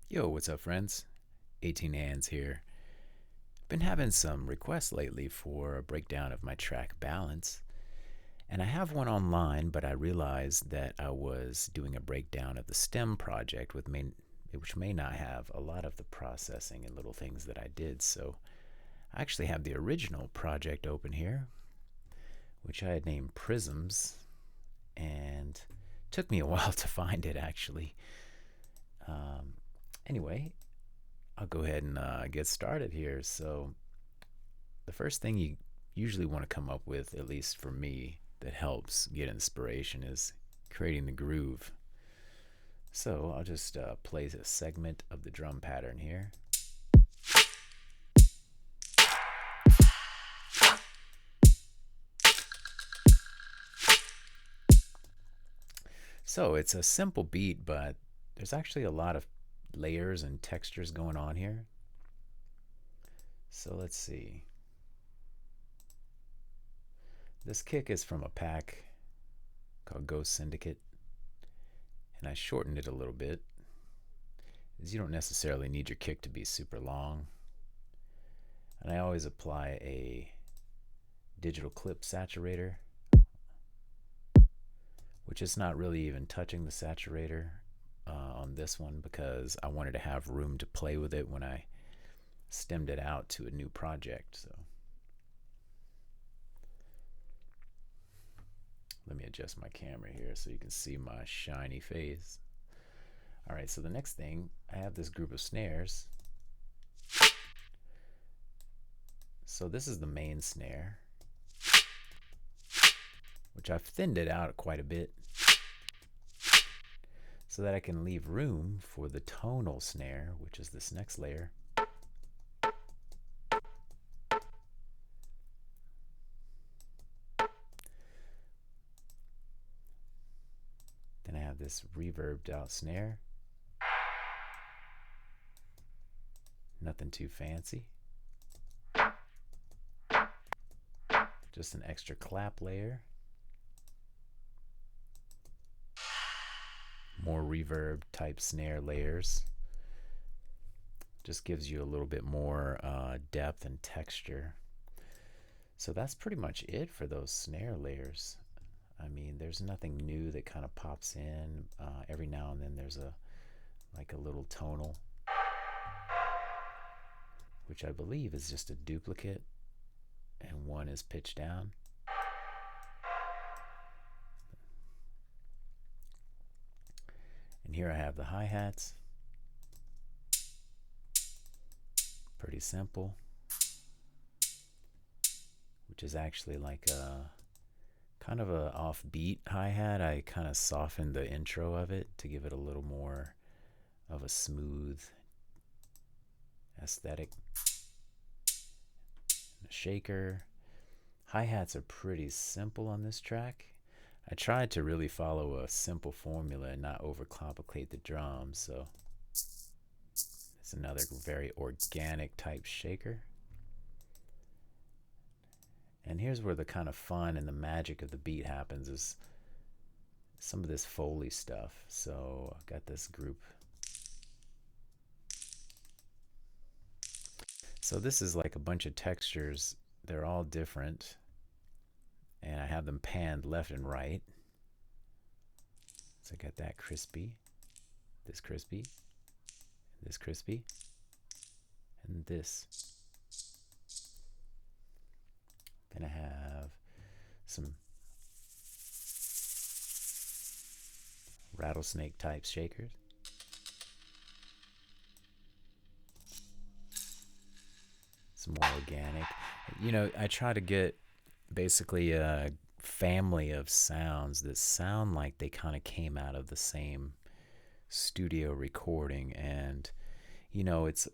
Yo, what's up, friends? 18 Hands here. Been having some requests lately for a breakdown of my track balance, and I have one online, but I realized that I was doing a breakdown of the STEM project, which may not have a lot of the processing and little things that I did. So I actually have the original project open here, which I had named Prisms, and took me a while to find it actually. Um, anyway, I'll go ahead and get started here. So, the first thing you usually want to come up with, at least for me, that helps get inspiration is creating the groove. So, I'll just play a segment of the drum pattern here. So, it's a simple beat, but there's actually a lot of layers and textures going on here. So, let's see. This kick is from a pack called Ghost Syndicate, and I shortened it a little bit, as you don't necessarily need your kick to be super long. And I always apply a digital clip saturator, which is not really even touching the saturator on this one because I wanted to have room to play with it when I stemmed it out to a new project. So let me adjust my camera here so you can see my shiny face. All right, so the next thing, I have this group of snares. So this is the main snare, which I've thinned it out quite a bit so that I can leave room for the tonal snare, which is this next layer. Then I have this reverbed out snare. Nothing too fancy. Just an extra clap layer. More reverb type snare layers. Just gives you a little bit more depth and texture. So that's pretty much it for those snare layers. I mean, there's nothing new that kind of pops in. Every now and then there's a little tonal, which I believe is just a duplicate, and one is pitched down. And here I have the hi-hats. Pretty simple, which is actually like a kind of a offbeat hi-hat. I kind of softened the intro of it to give it a little more of a smooth aesthetic. A shaker. Hi-hats are pretty simple on this track. I tried to really follow a simple formula and not overcomplicate the drums, so it's another very organic type shaker. And here's where the kind of fun and the magic of the beat happens, is some of this Foley stuff. So I've got this group. So this is like a bunch of textures. They're all different, and I have them panned left and right. So I got that crispy, this crispy, this crispy, and this. Then I have some rattlesnake type shakers. Some more organic. I try to get basically a family of sounds that sound like they kind of came out of the same studio recording. And it's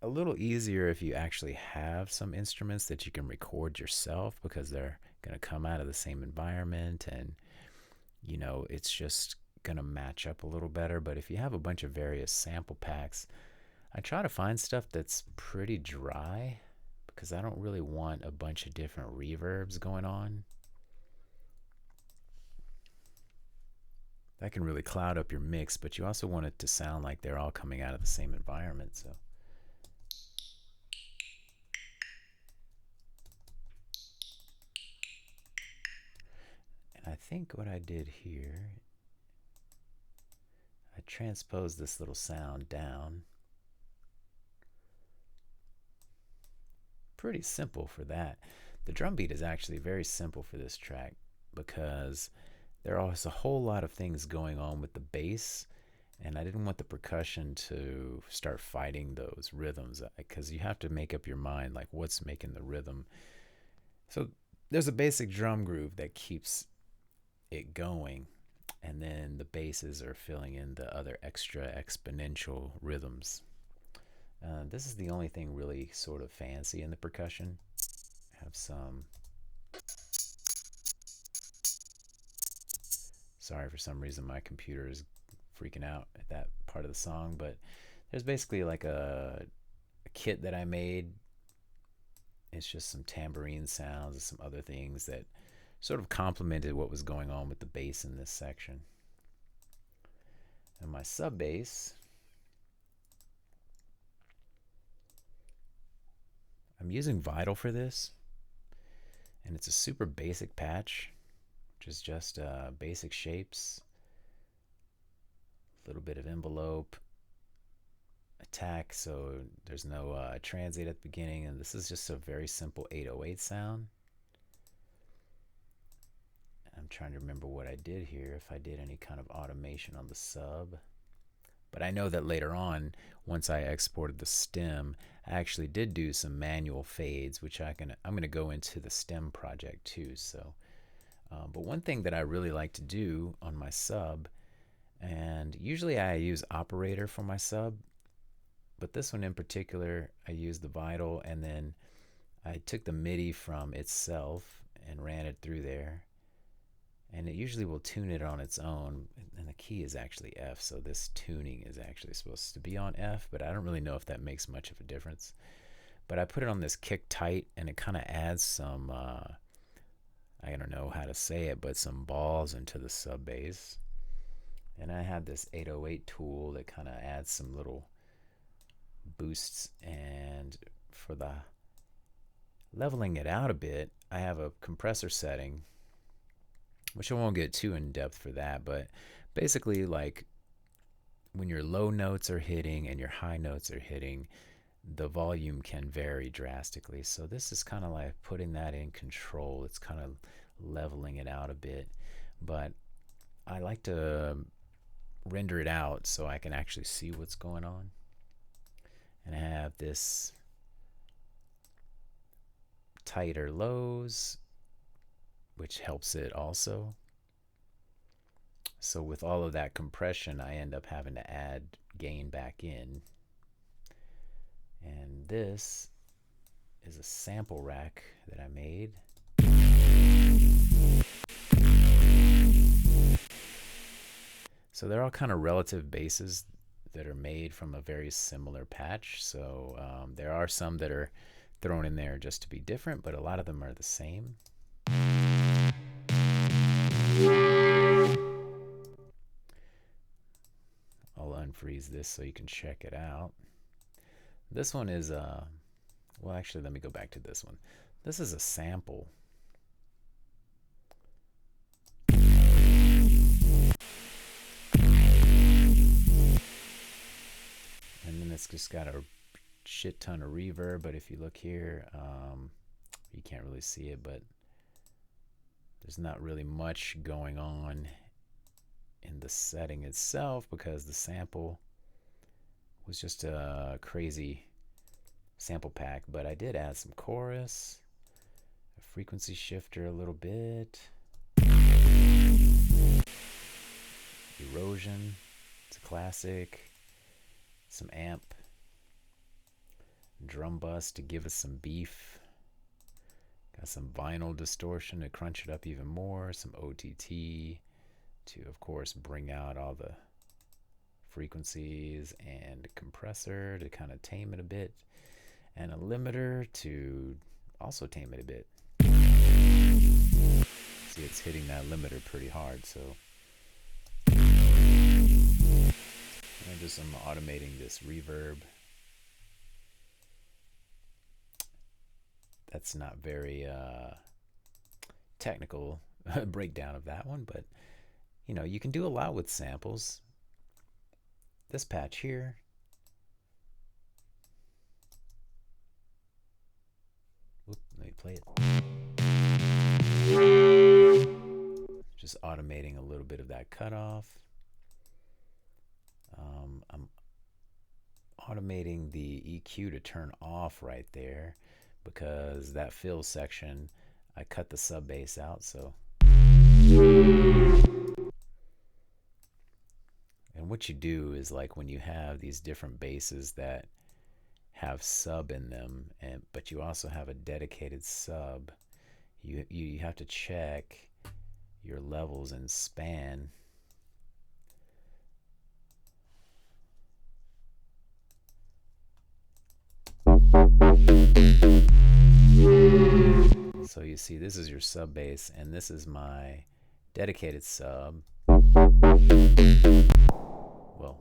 a little easier if you actually have some instruments that you can record yourself, because they're going to come out of the same environment, and it's just going to match up a little better. But if you have a bunch of various sample packs, I try to find stuff that's pretty dry, because I don't really want a bunch of different reverbs going on. that can really cloud up your mix, but you also want it to sound like they're all coming out of the same environment. So and I think what I did here, I transposed this little sound down. Pretty simple for that. The drum beat is actually very simple for this track because there is a whole lot of things going on with the bass, and I didn't want the percussion to start fighting those rhythms because you have to make up your mind like what's making the rhythm. So there's a basic drum groove that keeps it going, and then the basses are filling in the other extra exponential rhythms. This is the only thing really sort of fancy in the percussion. I have some. Sorry, for some reason my computer is freaking out at that part of the song, but there's basically like a kit that I made. It's just some tambourine sounds and some other things that sort of complemented what was going on with the bass in this section. And my sub bass, I'm using Vital for this, and it's a super basic patch, which is just basic shapes, a little bit of envelope, attack, so there's no transient at the beginning, and this is just a very simple 808 sound. I'm trying to remember what I did here, if I did any kind of automation on the sub. But I know that later on, once I exported the stem, I actually did do some manual fades, which I'm going to go into the stem project too. So, but one thing that I really like to do on my sub, and usually I use operator for my sub, but this one in particular, I used the Vital, and then I took the MIDI from itself and ran it through there. And it usually will tune it on its own, and the key is actually F, so this tuning is actually supposed to be on F, but I don't really know if that makes much of a difference. But I put it on this kick tight, and it kind of adds some, I don't know how to say it, but some balls into the sub bass. And I have this 808 tool that kind of adds some little boosts, and for the leveling it out a bit, I have a compressor setting, which I won't get too in depth for that, but basically like when your low notes are hitting and your high notes are hitting, the volume can vary drastically. So this is kind of like putting that in control. It's kind of leveling it out a bit, but I like to render it out so I can actually see what's going on. And I have this tighter lows, which helps it also. So with all of that compression, I end up having to add gain back in. And this is a sample rack that I made. So they're all kind of relative basses that are made from a very similar patch. So there are some that are thrown in there just to be different, but a lot of them are the same. I'll unfreeze this so you can check it out. This one is well, actually, let me go back to this one. This is a sample. And then it's just got a shit ton of reverb, but if you look here, you can't really see it, but there's not really much going on in the setting itself because the sample was just a crazy sample pack. But I did add some chorus, a frequency shifter a little bit, erosion, it's a classic, some amp, drum bus to give us some beef, got some vinyl distortion to crunch it up even more, some OTT to, of course, bring out all the frequencies, and a compressor to kind of tame it a bit, and a limiter to also tame it a bit. See, it's hitting that limiter pretty hard, so automating this reverb. That's not very technical breakdown of that one, but you know, you can do a lot with samples. This patch here, let me play it. Just automating a little bit of that cutoff. I'm automating the EQ to turn off right there because that fill section, I cut the sub bass out. So, and what you do is, like, when you have these different basses that have sub in them, but you also have a dedicated sub, you have to check your levels and span. So you see, this is your sub bass, and this is my dedicated sub. Well,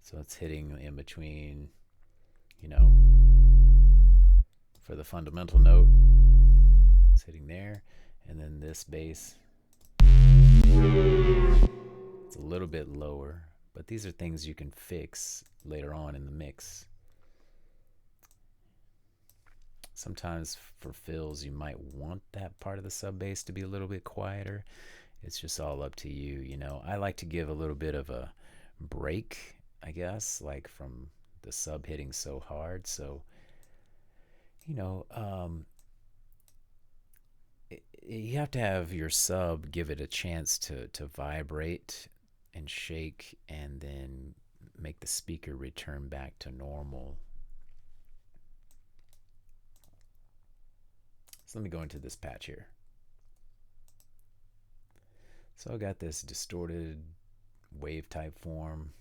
so it's hitting in between, you know, for the fundamental note, it's hitting there, and then this bass, it's a little bit lower, but these are things you can fix later on in the mix. Sometimes for fills, you might want that part of the sub bass to be a little bit quieter. It's just all up to you, you know. I like to give a little bit of a break, I guess, like from the sub hitting so hard. So, you know, you have to have your sub give it a chance to vibrate and shake, and then make the speaker return back to normal. So let me go into this patch here. So I got this distorted wave type form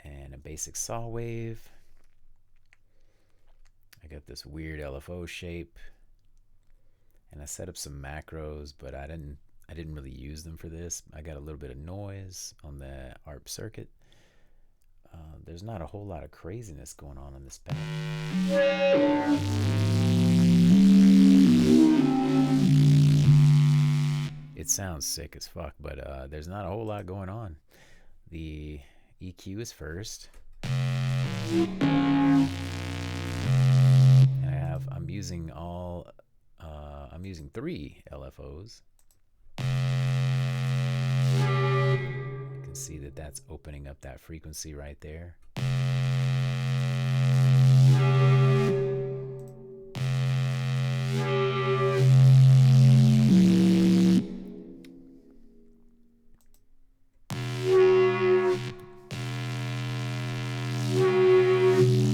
and a basic saw wave. I got this weird LFO shape, and I set up some macros, but I didn't really use them for this. I got a little bit of noise on the ARP circuit. There's not a whole lot of craziness going on in this patch. It sounds sick as fuck, but there's not a whole lot going on. The EQ is first. And I'm using I'm using 3 LFOs. You can see that that's opening up that frequency right there.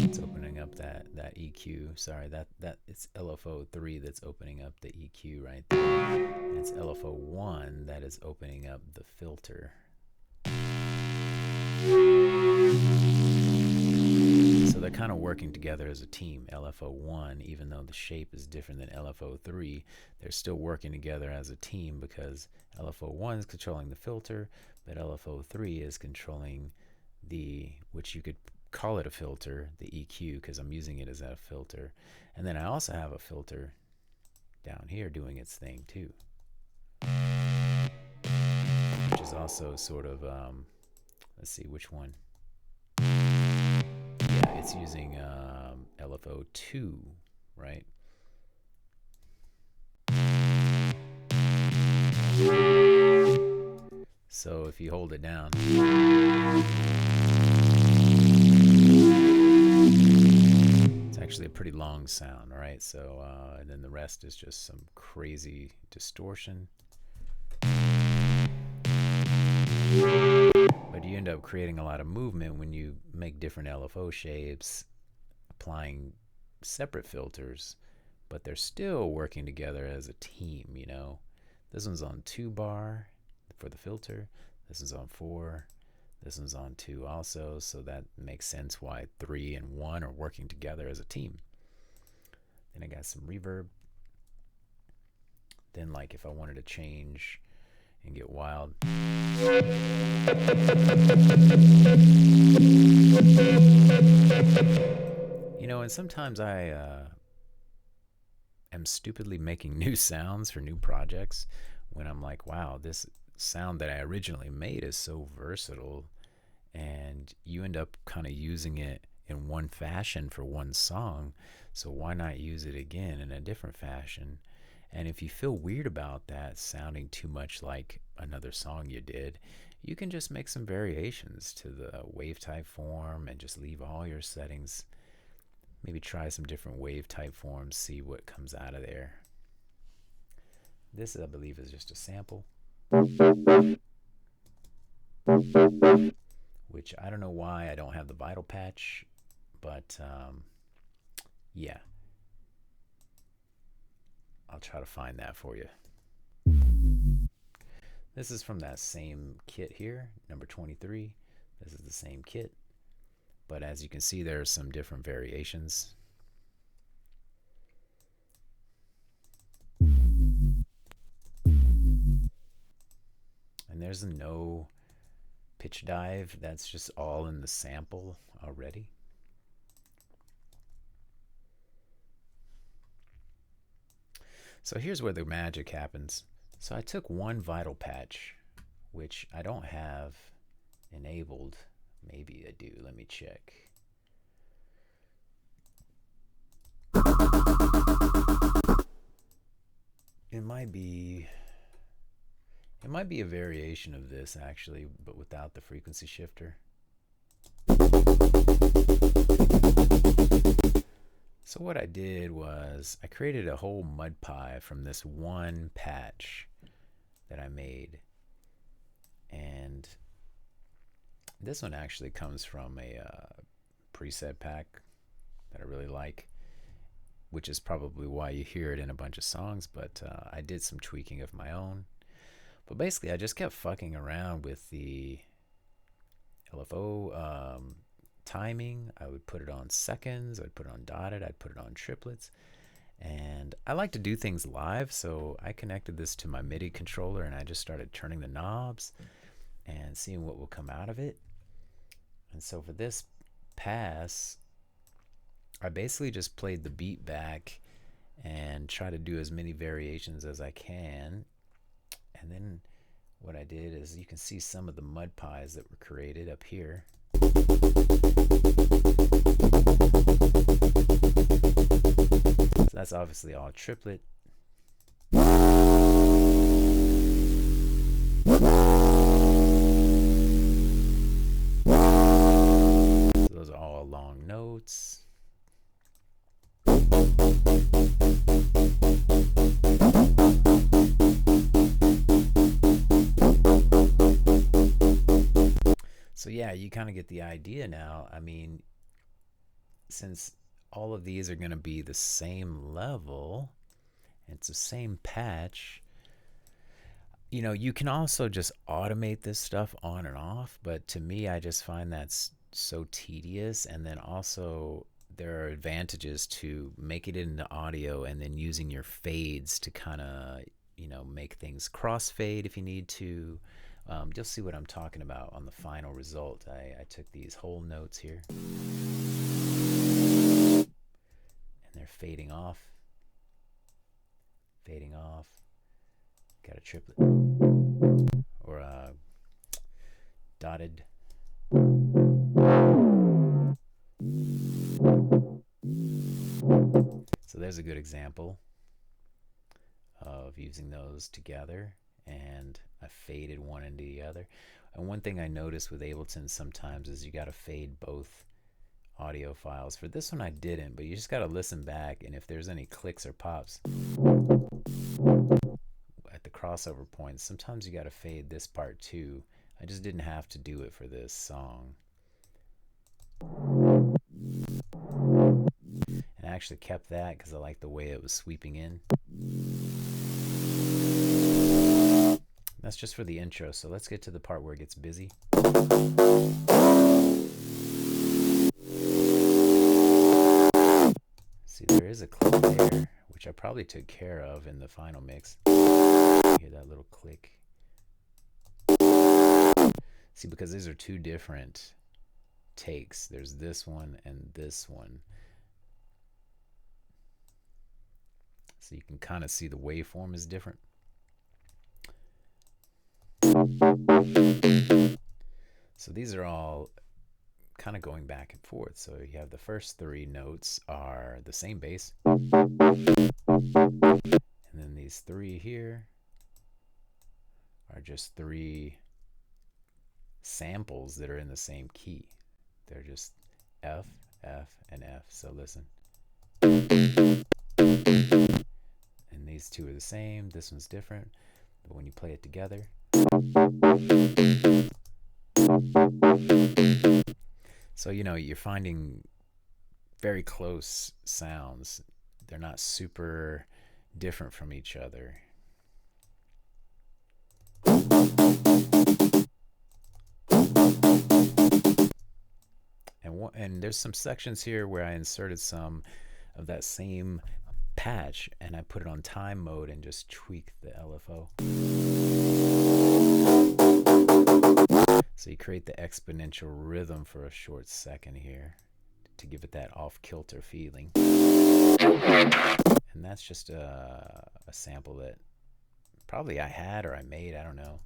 It's opening up that EQ. Sorry, that it's LFO 3 that's opening up the EQ right there. And it's LFO 1 that is opening up the filter. So they're kind of working together as a team. LFO 1, even though the shape is different than LFO 3, they're still working together as a team, because LFO 1 is controlling the filter, but LFO 3 is controlling which you could call it a filter, the EQ, because I'm using it as a filter. And then I also have a filter down here doing its thing too, which is also sort of, let's see which one. Yeah, it's using LFO 2, right? So if you hold it down, it's actually a pretty long sound, all right? So, and then the rest is just some crazy distortion. But you end up creating a lot of movement when you make different LFO shapes, applying separate filters, but they're still working together as a team, you know? This one's on 2 bar for the filter. This one's on 4. This one's on 2 also, so that makes sense why 3 and 1 are working together as a team. Then I got some reverb then like if I wanted to change and get wild, you know, and sometimes I am stupidly making new sounds for new projects when I'm like, wow, this sound that I originally made is so versatile, and you end up kind of using it in one fashion for one song, so why not use it again in a different fashion? And if you feel weird about that sounding too much like another song you did, you can just make some variations to the wave type form and just leave all your settings. Maybe try some different wave type forms, see what comes out of there. This, I believe, is just a sample, which I don't know why I don't have the vital patch, but yeah, I'll try to find that for you. This is from that same kit here, number 23. This is the same kit, but as you can see, there are some different variations. And there's no pitch dive, that's just all in the sample already. So here's where the magic happens. So I took one vital patch, which I don't have enabled. Maybe I do, let me check. It might be a variation of this actually, but without the frequency shifter. So what I did was I created a whole mud pie from this one patch that I made. And this one actually comes from a preset pack that I really like, which is probably why you hear it in a bunch of songs, but I did some tweaking of my own. But basically, I just kept fucking around with the LFO timing. I would put it on seconds, I'd put it on dotted, I'd put it on triplets. And I like to do things live, so I connected this to my MIDI controller and I just started turning the knobs and seeing what will come out of it. And so for this pass, I basically just played the beat back and try to do as many variations as I can. And then what I did is you can see some of the mud pies that were created up here. So that's obviously all triplet. So those are all long notes. So yeah, you kind of get the idea now. I mean, since all of these are going to be the same level, it's the same patch, you know, you can also just automate this stuff on and off, but to me, I just find that's so tedious. And then also there are advantages to make it into audio and then using your fades to kind of, you know, make things crossfade if you need to. You'll see what I'm talking about on the final result. I took these whole notes here and they're fading off, got a triplet or a dotted. So there's a good example of using those together, and I faded one into the other. And one thing I noticed with Ableton sometimes is you got to fade both audio files. For this one I didn't, but you just got to listen back, and if there's any clicks or pops at the crossover points, sometimes you got to fade this part too. I just didn't have to do it for this song. And I actually kept that because I like the way it was sweeping in. That's just for the intro, so let's get to the part where it gets busy. See, there is a click there, which I probably took care of in the final mix. You hear that little click? See, because these are two different takes. There's this one and this one. So you can kind of see the waveform is different. So these are all kind of going back and forth. So you have the first three notes are the same bass. And then these three here are just three samples that are in the same key. They're just F, F, and F. So listen. And these two are the same. This one's different. But when you play it together, so you know, you're finding very close sounds. They're not super different from each other. And there's some sections here where I inserted some of that same patch and I put it on time mode and just tweak the LFO. So you create the exponential rhythm for a short second here to give it that off-kilter feeling. And that's just a sample that probably I had or I made, I don't know.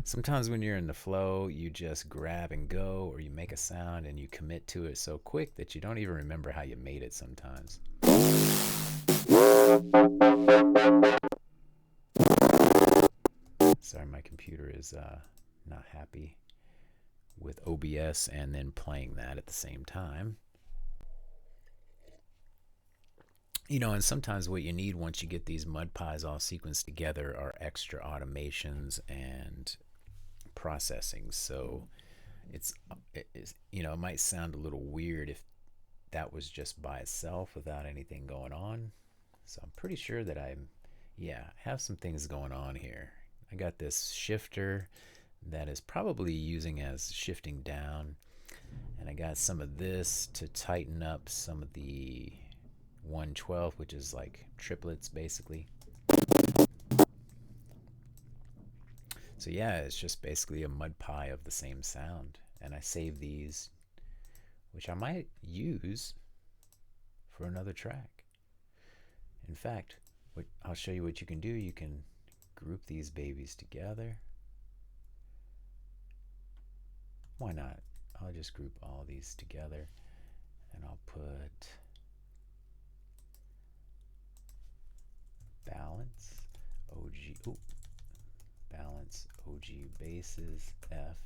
Sometimes when you're in the flow, you just grab and go, or you make a sound and you commit to it so quick that you don't even remember how you made it sometimes. Sorry, my computer is not happy with OBS and then playing that at the same time. You know, and sometimes what you need once you get these mud pies all sequenced together are extra automations and processing. So it's you know, it might sound a little weird if that was just by itself without anything going on. So I'm pretty sure that I have some things going on here. I got this shifter that is probably using as shifting down, and I got some of this to tighten up some of the 112, which is like triplets basically. So yeah, it's just basically a mud pie of the same sound. And I save these, which I might use for another track. In fact, I'll show you what you can do. You can group these babies together. Why not? I'll just group all these together and I'll put balance, balance OG basses, F,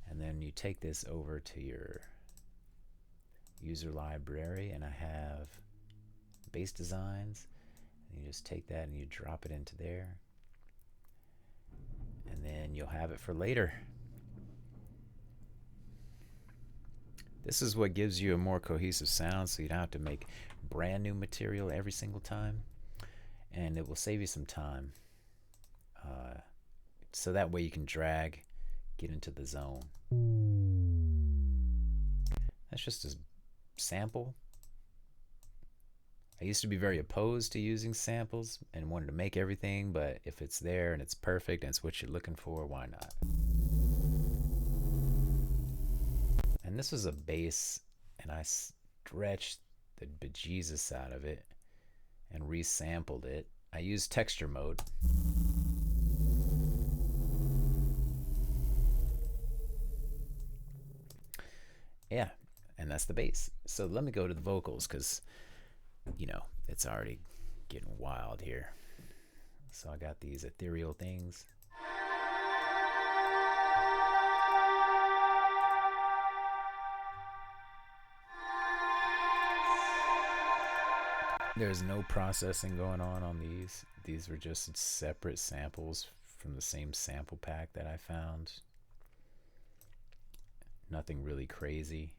and then you take this over to your user library, and I have bass designs, and you just take that and you drop it into there, and then you'll have it for later. This is what gives you a more cohesive sound, so you don't have to make brand new material every single time, and it will save you some time. So that way you can drag, get into the zone. That's just a sample. I used to be very opposed to using samples and wanted to make everything, but if it's there and it's perfect and it's what you're looking for, why not? And this was a bass, and I stretched the bejesus out of it and resampled it. I used texture mode. Yeah, and that's the bass. So let me go to the vocals, because, you know, it's already getting wild here. So I got these ethereal things. There's no processing going on these. These were just separate samples from the same sample pack that I found. Nothing really crazy.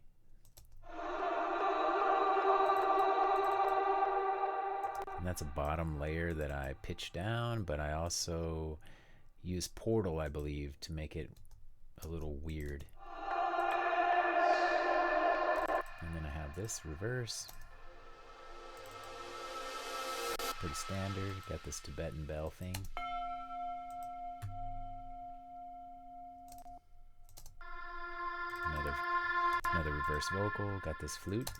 And that's a bottom layer that I pitched down, but I also use Portal, I believe, to make it a little weird. And then I have this reverse. Pretty standard. Got this Tibetan bell thing. Another reverse vocal. Got this flute.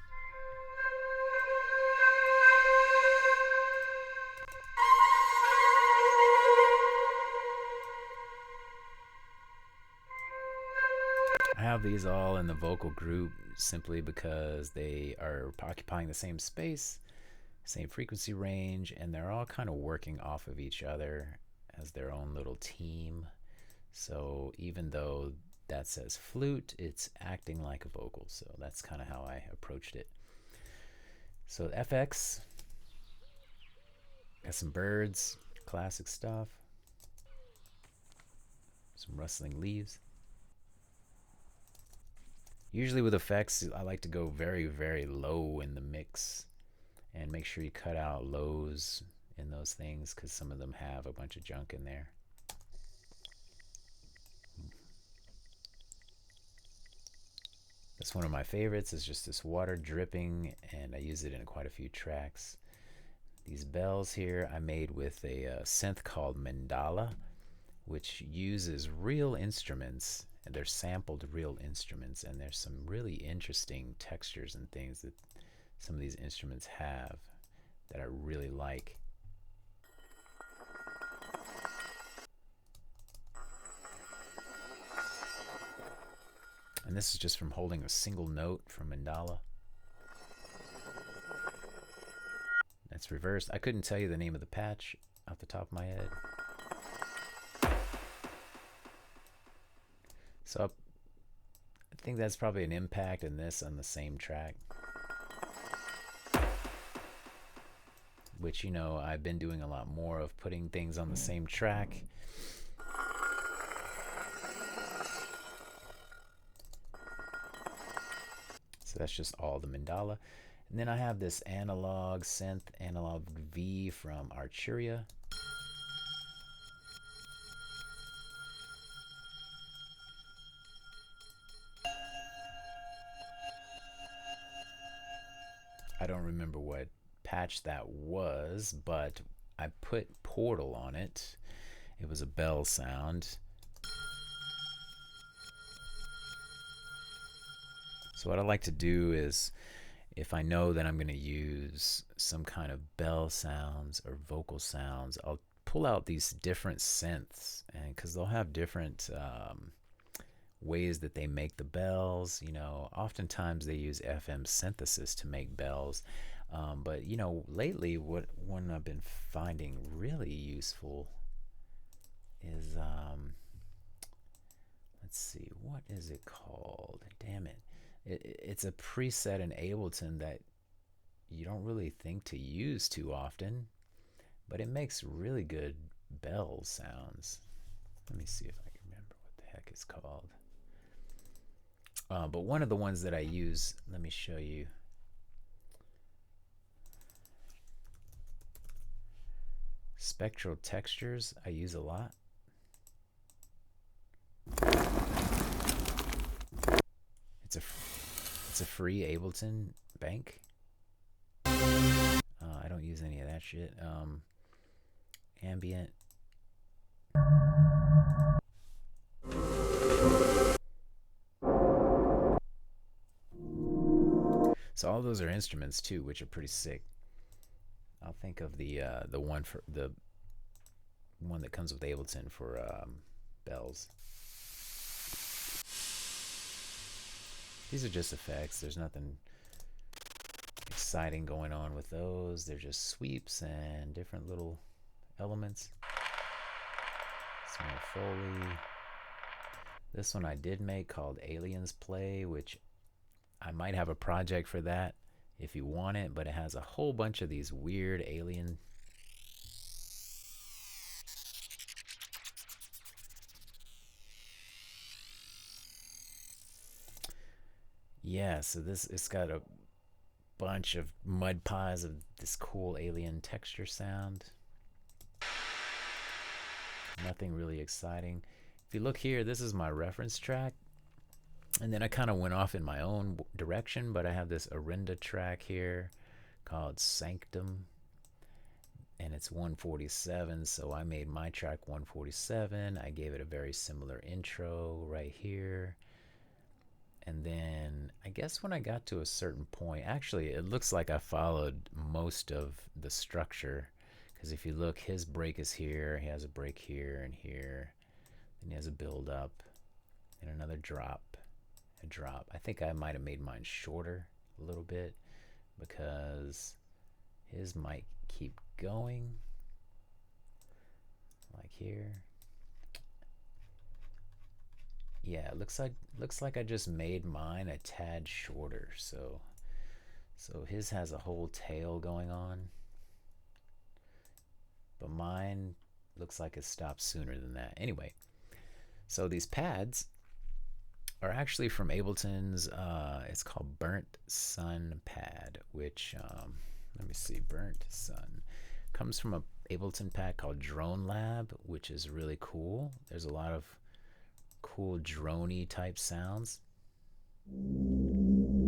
I have these all in the vocal group simply because they are occupying the same space, same frequency range, and they're all kind of working off of each other as their own little team. So even though that says flute, it's acting like a vocal. So that's kind of how I approached it. So FX, got some birds, classic stuff, some rustling leaves. Usually with effects, I like to go very, very low in the mix and make sure you cut out lows in those things because some of them have a bunch of junk in there. That's one of my favorites. Is just this water dripping, and I use it in quite a few tracks. These bells here I made with a synth called Mandala, which uses real instruments, and they're sampled real instruments, and there's some really interesting textures and things that some of these instruments have that I really like. And this is just from holding a single note from Mandala. That's reversed. I couldn't tell you the name of the patch off the top of my head. So I think that's probably an impact in this on the same track. Which, you know, I've been doing a lot more of putting things on the same track. So that's just all the Mandala. And then I have this analog synth, analog V from Arturia. I don't remember what patch that was, but I put Portal on it. It was a bell sound. So what I like to do is, if I know that I'm going to use some kind of bell sounds or vocal sounds, I'll pull out these different synths, and because they'll have different ways that they make the bells. You know, oftentimes they use FM synthesis to make bells, but you know, lately one I've been finding really useful is let's see, what is it called? Damn it. It's a preset in Ableton that you don't really think to use too often, but it makes really good bell sounds. Let me see if I can remember what the heck it's called. But one of the ones that I use, let me show you. Spectral textures, I use a lot. It's a free Ableton bank. I don't use any of that shit. Ambient. So all those are instruments too, which are pretty sick. I'll think of the one that comes with Ableton for bells. These are just effects. There's nothing exciting going on with those. They're just sweeps and different little elements. Some more Foley. This one I did make called Aliens Play, which I might have a project for that if you want it, but it has a whole bunch of these weird alien so it's got a bunch of mud pies of this cool alien texture sound. Nothing really exciting. If you look here, this is my reference track. And then I kind of went off in my own direction, but I have this Arinda track here called Sanctum, and it's 147, so I made my track 147. I gave it a very similar intro right here. And then I guess when I got to a certain point, actually it looks like I followed most of the structure, because if you look, his break is here, he has a break here and here, then he has a build up and another drop, a drop. I think I might have made mine shorter a little bit because his might keep going like here. Yeah, it looks like I just made mine a tad shorter. So his has a whole tail going on, but mine looks like it stopped sooner than that. Anyway, so these pads are actually from Ableton's, it's called Burnt Sun pad, which, let me see, Burnt Sun comes from a Ableton pad called Drone Lab, which is really cool. There's a lot of cool droney type sounds, and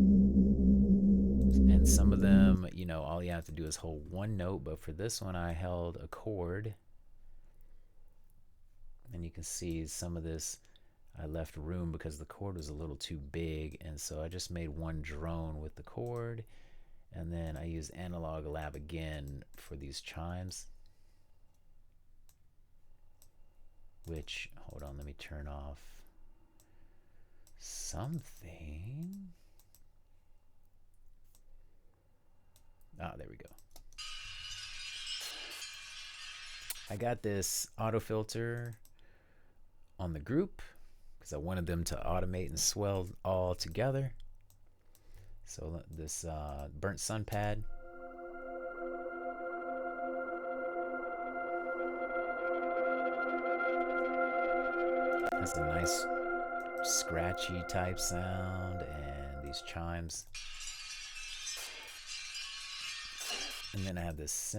some of them, you know, all you have to do is hold one note, but for this one I held a chord, and you can see some of this I left room because the chord was a little too big, and so I just made one drone with the chord, and then I used Analog Lab again for these chimes, which, hold on, let me turn off something. Ah, there we go. I got this auto filter on the group because I wanted them to automate and swell all together. So this Burnt Sun pad, has a nice scratchy type sound, and these chimes. And then I have this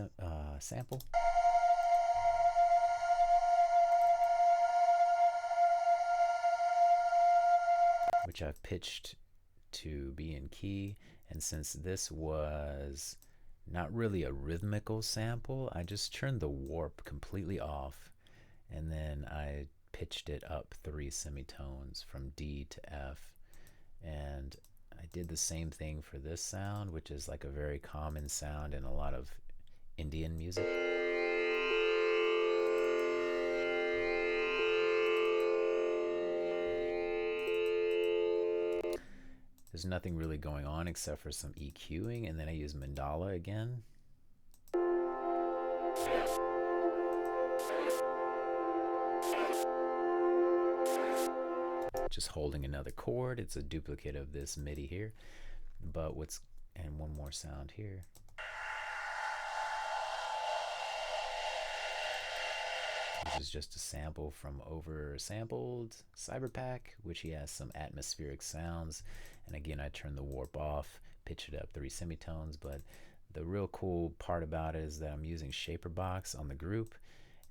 sample, which I've pitched to be in key. And since this was not really a rhythmical sample, I just turned the warp completely off, and then I pitched it up 3 semitones from D to F. And I did the same thing for this sound, which is like a very common sound in a lot of Indian music. There's nothing really going on except for some EQing, and then I use mandala again. Just holding another chord. It's a duplicate of this MIDI here, but and one more sound here. This is just a sample from Oversampled Cyberpack, which he has some atmospheric sounds. And again, I turned the warp off, pitched it up 3 semitones. But the real cool part about it is that I'm using Shaperbox on the group,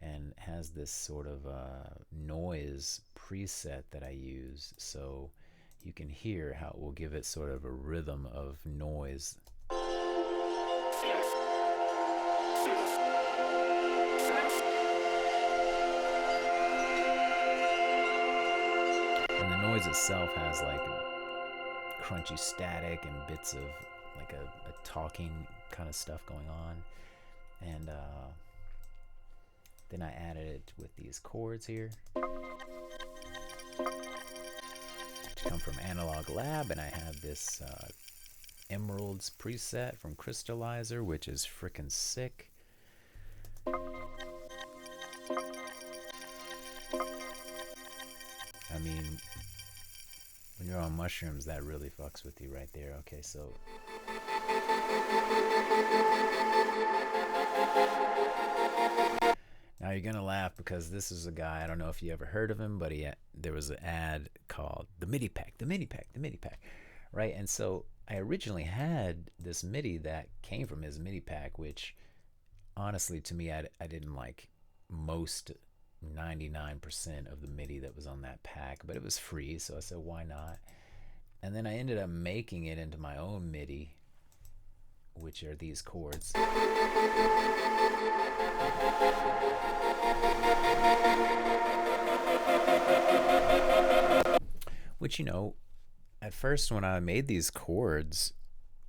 and has this sort of noise preset that I use. So you can hear how it will give it sort of a rhythm of noise. And the noise itself has like crunchy static and bits of like a talking kind of stuff going on. And then I added it with these chords here, which come from Analog Lab, and I have this Emeralds preset from Crystallizer, which is frickin' sick. I mean, when you're on mushrooms, that really fucks with you right there. Okay, so now you're gonna laugh because this is a guy, I don't know if you ever heard of him, but there was an ad called the MIDI pack, right? And so I originally had this MIDI that came from his MIDI pack, which honestly to me, I didn't like most 99% of the MIDI that was on that pack, but it was free, so I said, why not? And then I ended up making it into my own MIDI, which are these chords. Which, you know, at first when I made these chords,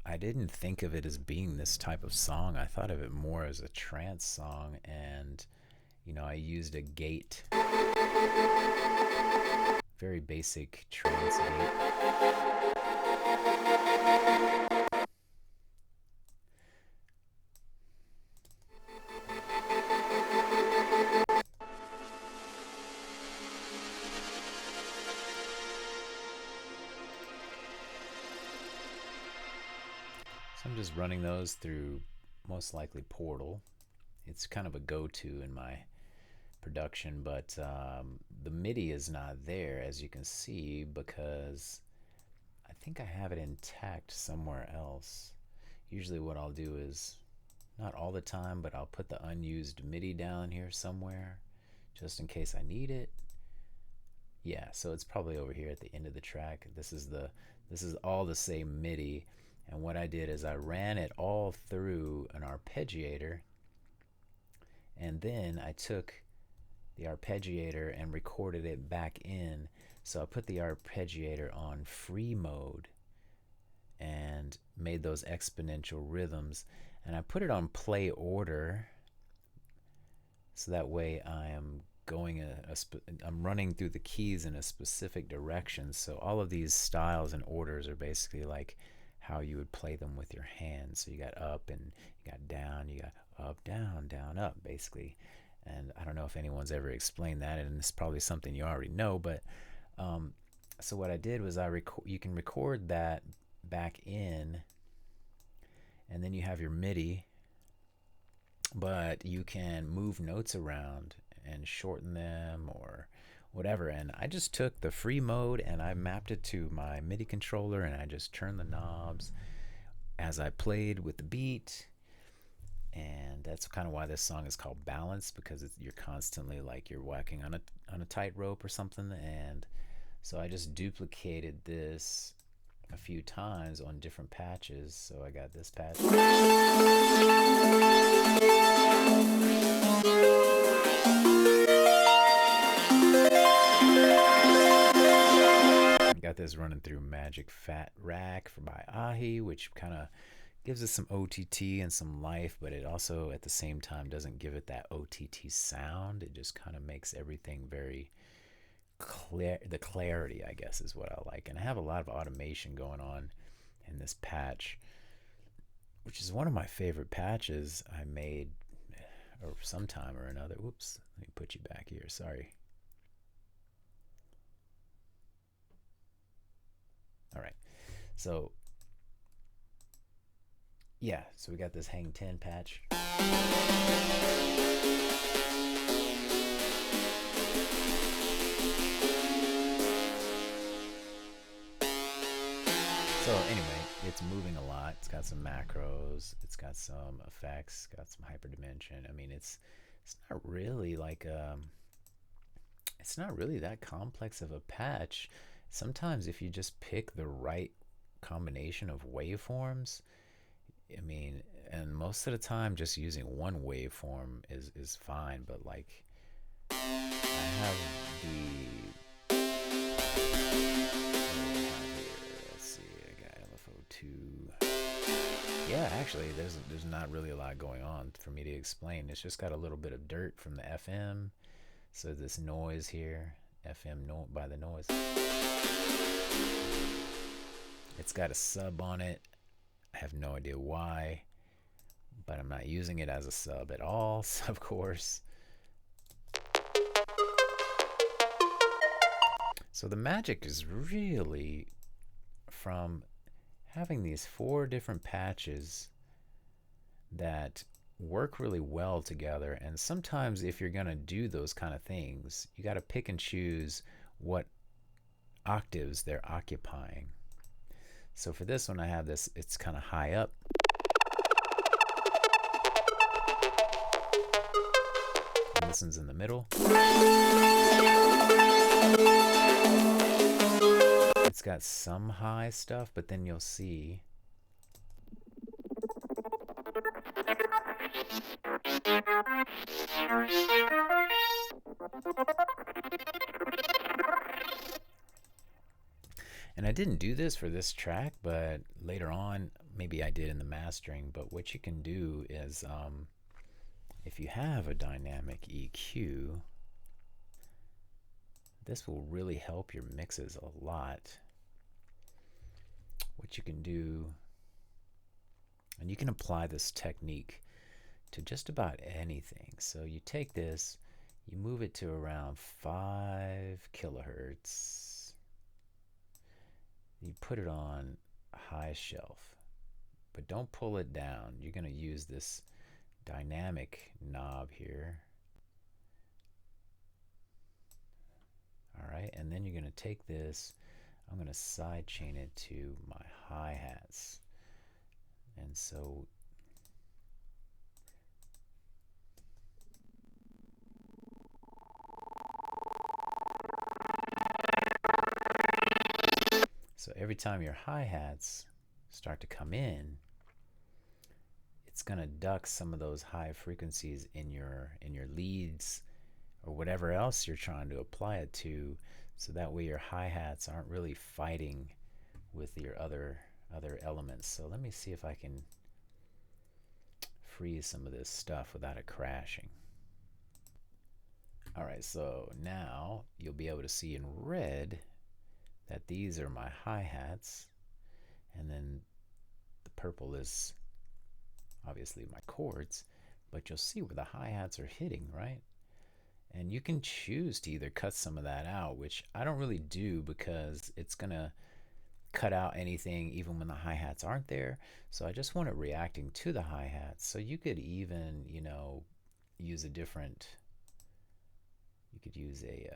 I didn't think of it as being this type of song. I thought of it more as a trance song, and you know, I used a gate, very basic trance gate. So I'm just running those through most likely Portal. It's kind of a go-to in my production, but the MIDI is not there, as you can see, because I think I have it intact somewhere else. Usually what I'll do is, not all the time, but I'll put the unused MIDI down here somewhere just in case I need it. Yeah, so it's probably over here at the end of the track. This is all the same MIDI, and what I did is I ran it all through an arpeggiator, and then I took the arpeggiator and recorded it back in. So I put the arpeggiator on free mode and made those exponential rhythms, and I put it on play order, so that way I am going I'm running through the keys in a specific direction. So all of these styles and orders are basically like how you would play them with your hands. So you got up and you got down, you got up, down, down, up, basically. And I don't know if anyone's ever explained that, and it's probably something you already know, but so what I did was you can record that back in, and then you have your MIDI, but you can move notes around and shorten them or whatever. And I just took the free mode and I mapped it to my MIDI controller, and I just turned the knobs as I played with the beat. And that's kind of why this song is called Balance, because you're constantly like you're walking on a tightrope or something. And so I just duplicated this a few times on different patches. So I got this patch. Got this running through Magic Fat Rack by Ahi, which kind of gives it some OTT and some life, but it also at the same time doesn't give it that OTT sound. It just kind of makes everything very clear. The clarity, I guess, is what I like. And I have a lot of automation going on in this patch, which is one of my favorite patches I made or sometime or another. Whoops, let me put you back here. Sorry. All right. So yeah, so we got this hang 10 patch. So anyway, it's moving a lot. It's got some macros. It's got some effects. Got some hyperdimension. I mean, it's not really like it's not really that complex of a patch. Sometimes if you just pick the right combination of waveforms, I mean, and most of the time just using one waveform is fine, but like I have the let's see, I got LFO2. Yeah, actually there's not really a lot going on for me to explain. It's just got a little bit of dirt from the FM. So this noise here, FM by the noise. It's got a sub on it. I have no idea why, but I'm not using it as a sub at all, of course. So the magic is really from having these 4 different patches that work really well together. And sometimes if you're gonna do those kind of things, you got to pick and choose what octaves they're occupying. So for this one, I have this, it's kind of high up. And this one's in the middle. It's got some high stuff, but then you'll see and I didn't do this for this track, but later on maybe I did in the mastering. But what you can do is if you have a dynamic EQ, this will really help your mixes a lot. What you can do, and you can apply this technique to just about anything. So you take this, you move it to around 5 kilohertz, you put it on high shelf, but don't pull it down. You're going to use this dynamic knob here. All right, and then you're going to take this, I'm going to side chain it to my hi-hats. And so every time your hi-hats start to come in, it's going to duck some of those high frequencies in your leads or whatever else you're trying to apply it to, so that way your hi-hats aren't really fighting with your other elements. So let me see if I can freeze some of this stuff without it crashing. All right, so now you'll be able to see in red that these are my hi-hats, and then the purple is obviously my chords, but you'll see where the hi-hats are hitting, right? And you can choose to either cut some of that out, which I don't really do because it's gonna cut out anything even when the hi-hats aren't there. So I just want it reacting to the hi-hats. So you could even, you know, use a different, you could use a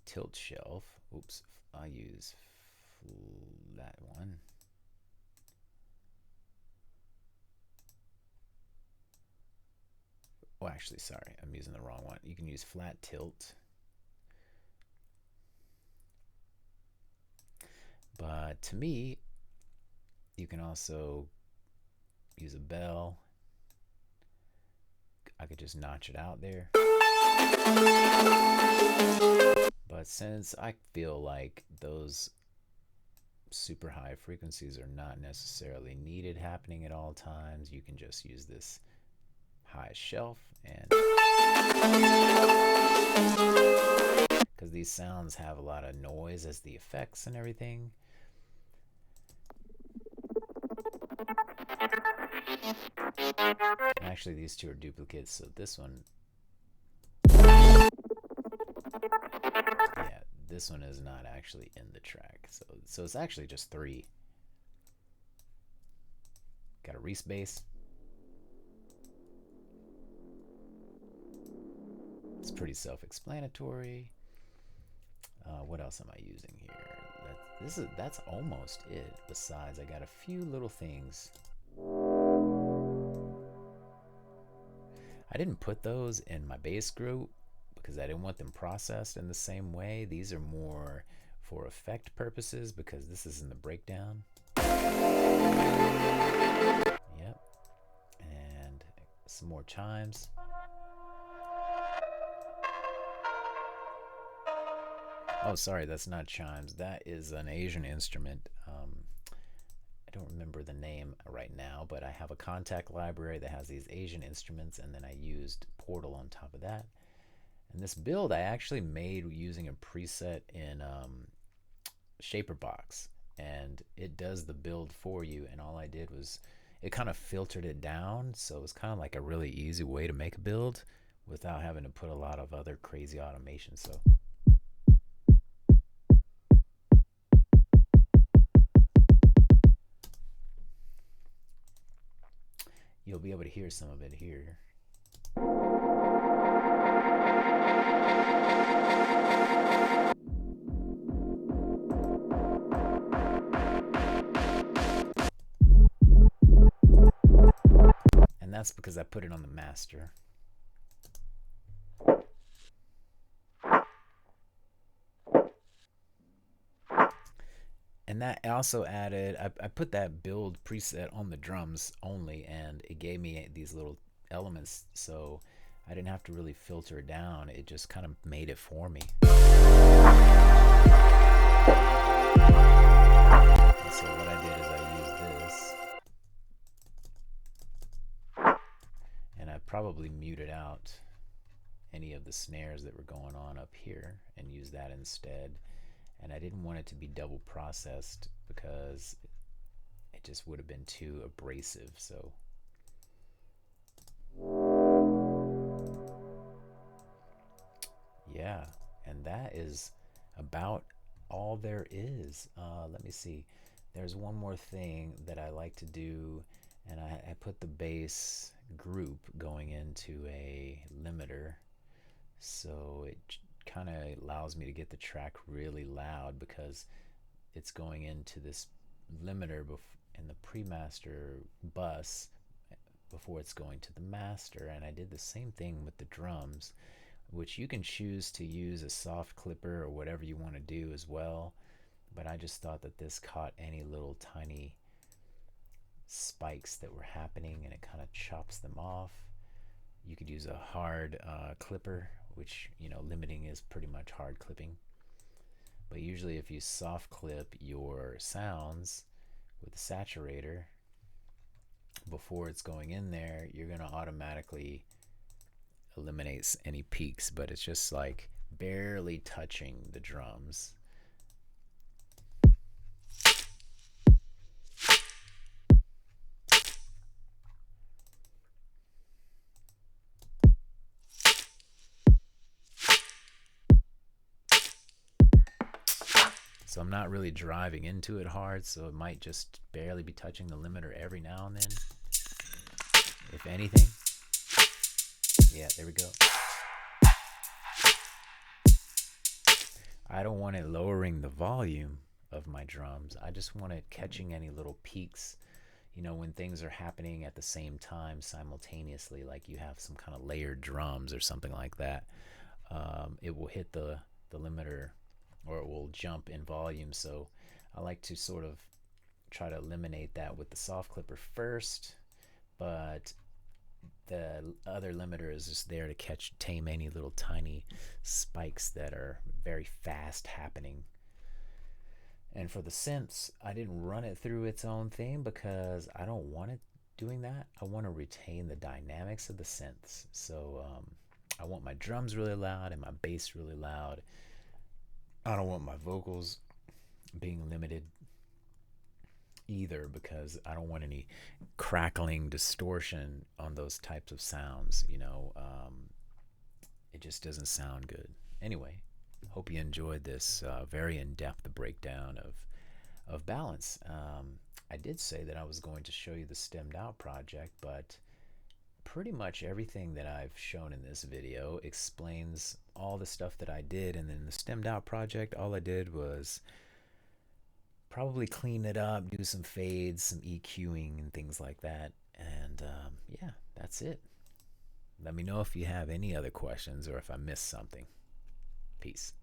tilt shelf. Oops, I'll use that one. Oh, actually, sorry, I'm using the wrong one. You can use flat tilt. But to me, you can also use a bell. I could just notch it out there. But since I feel like those super high frequencies are not necessarily needed happening at all times, you can just use this high shelf, and because these sounds have a lot of noise as the effects and everything. Actually, these two are duplicates, so this one, yeah, this one is not actually in the track. So it's actually just 3. Got a Reese bass. It's pretty self-explanatory. What else am I using here? That's almost it. Besides, I got a few little things. I didn't put those in my bass group because I didn't want them processed in the same way. These are more for effect purposes because this is in the breakdown. Yep. And some more chimes. Oh, sorry, that's not chimes. That is an Asian instrument. I don't remember the name right now, but I have a contact library that has these Asian instruments, and then I used Portal on top of that. And this build I actually made using a preset in Shaperbox, and it does the build for you, and all I did was it kind of filtered it down, so it's kind of like a really easy way to make a build without having to put a lot of other crazy automation. So you'll be able to hear some of it here. And that's because I put it on the master. And that also added, I put that build preset on the drums only, and it gave me these little elements, so I didn't have to really filter it down. It just kind of made it for me. And so what I did is I used this, and I probably muted out any of the snares that were going on up here and used that instead. And I didn't want it to be double processed because it just would have been too abrasive. So yeah, and that is about all there is. Let me see. There's one more thing that I like to do, and I put the bass group going into a limiter, so it kind of allows me to get the track really loud because it's going into this limiter in the pre-master bus before it's going to the master. And I did the same thing with the drums, which you can choose to use a soft clipper or whatever you want to do as well, but I just thought that this caught any little tiny spikes that were happening and it kind of chops them off. You could use a hard clipper, which, you know, limiting is pretty much hard clipping. But usually if you soft clip your sounds with the saturator before it's going in there, you're going to automatically eliminate any peaks, but it's just like barely touching the drums. So I'm not really driving into it hard, so it might just barely be touching the limiter every now and then, if anything. Yeah, there we go. I don't want it lowering the volume of my drums. I just want it catching any little peaks, you know, when things are happening at the same time simultaneously, like you have some kind of layered drums or something like that. It will hit the limiter, or it will jump in volume. So I like to sort of try to eliminate that with the soft clipper first, but the other limiter is just there to tame any little tiny spikes that are very fast happening. And for the synths, I didn't run it through its own thing because I don't want it doing that. I want to retain the dynamics of the synths. So I want my drums really loud and my bass really loud. I don't want my vocals being limited either because I don't want any crackling distortion on those types of sounds. You know, it just doesn't sound good. Anyway, hope you enjoyed this very in-depth breakdown of balance. I did say that I was going to show you the stemmed out project, but pretty much everything that I've shown in this video explains all the stuff that I did. And then the stemmed out project, all I did was probably clean it up, do some fades, some EQing and things like that. And yeah, that's it. Let me know if you have any other questions or if I missed something. Peace.